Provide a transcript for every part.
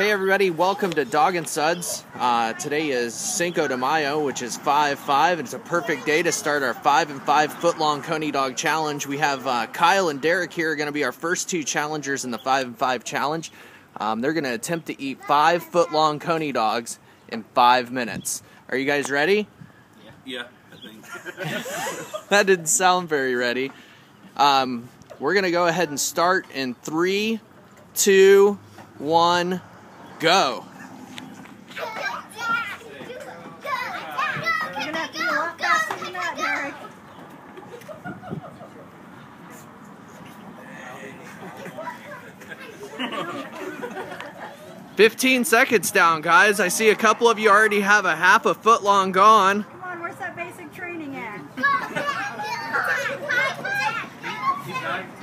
Hey everybody, welcome to Dog and Suds. Today is Cinco de Mayo, which is 5-5, and it's a perfect day to start our 5-5 foot-long Coney Dog Challenge. We have Kyle and Derek here are going to be our first two challengers in the 5-5 challenge. They're going to attempt to eat 5 foot-long Coney Dogs in 5 minutes. Are you guys ready? Yeah, I think. That didn't sound very ready. We're going to go ahead and start in 3, 2, 1, go. You're gonna have to be a lot faster than that, Derek. "15 seconds down, guys. I see a couple of you already have a half a foot long gone. Come on, where's that basic training at? You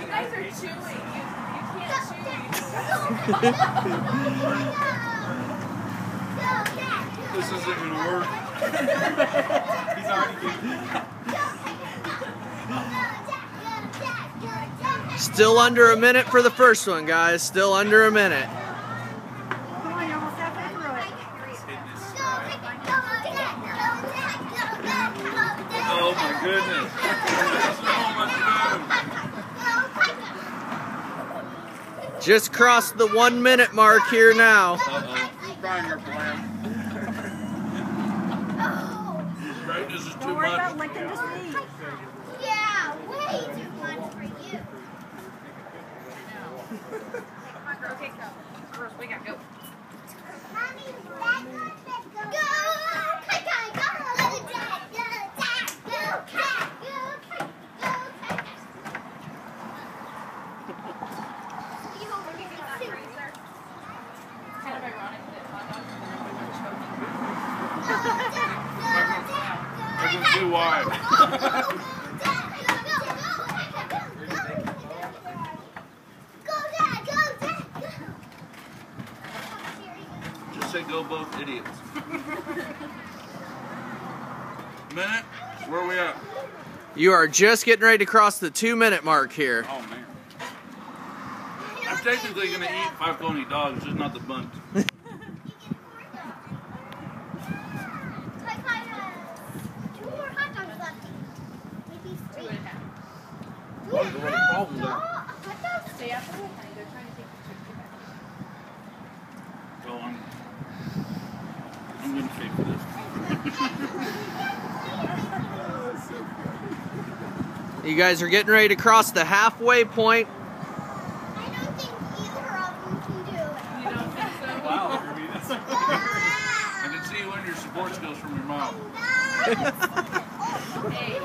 guys are chewing. You can't chew. This isn't going to work. He's already Still under a minute for the first one, guys. Still under a minute. Come on, you're almost halfway through it. Oh my goodness. Just crossed the 1 minute mark here now. Uh-oh. Trying your plan. Right, this is too Don't worry much. about licking the seat. Yeah, way too much for you. Okay, go. Girls, we gotta go. Mommy, Go! Cat, go! Go, cat, go, cat, go, cat, go, cat, go, cat. You hold me that razor. It's kind of ironic that hot dogs I can see why. Just say go both idiots. Minute? Where are we at? You are just getting ready to cross the 2 minute mark here. Oh man. I'm technically going to eat 5 Coney dogs, just not the bunt. Stay after the night. They're trying to take pictures. So I'm going to pay for this. You guys are getting ready to cross the halfway point. I don't think either of them can do it. You don't think so? Wow, I can see you learn your support skills from your mom. Hey,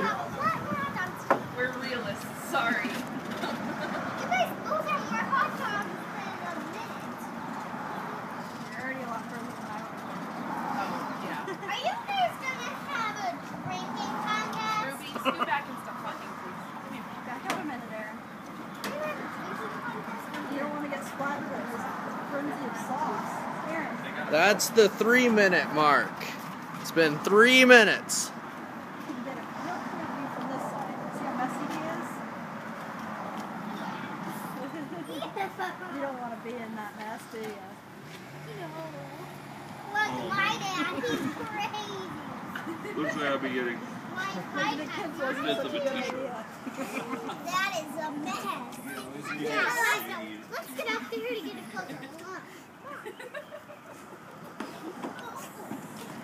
we're realists. Sorry. You guys both have your hot dogs in a minute. You're already a lot further than I was. Oh, yeah. Are you guys gonna have a drinking contest? Ruby, scoot back and stop talking, please. Come here. Back up a minute, Aaron. You have a drinking contest? You don't want to get splattered with this frenzy of sauce. Aaron, That's the 3 minute mark. It's been 3 minutes. you can get it. You don't want to be from this side. See how messy he is? You don't want to be in that mess, do you? Look, my dad, he's crazy. Looks like I'll be getting Maybe the kids wasn't fifth such of a a good t-shirt. idea. That is a mess. Yeah, let's get out there to get a closer look.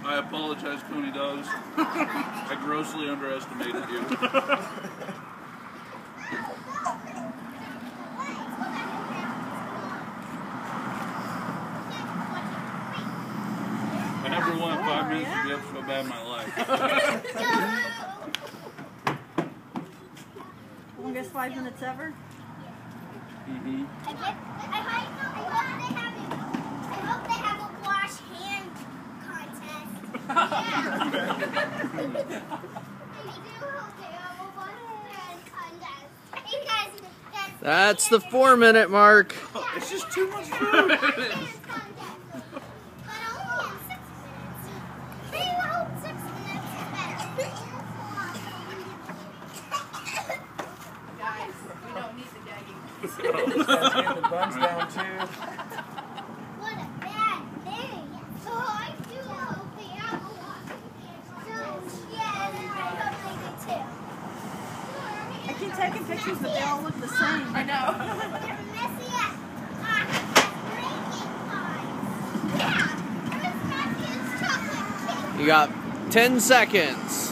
I apologize, Coney dogs. I grossly underestimated you. I never won 5 minutes to get so bad in my life. Longest 5 minutes ever? Mm-hmm. I hope they have a wash hand contest. They do hope they have a wash hand contest. Hey guys, That's the 4 minute mark. It's just too much food. But only in 6 minutes. They hope 6 minutes is better. Guys, we don't need the gagging. Get the buns down too. What a bad keep taking pictures, but they all look the same. I know. know. You got 10 seconds.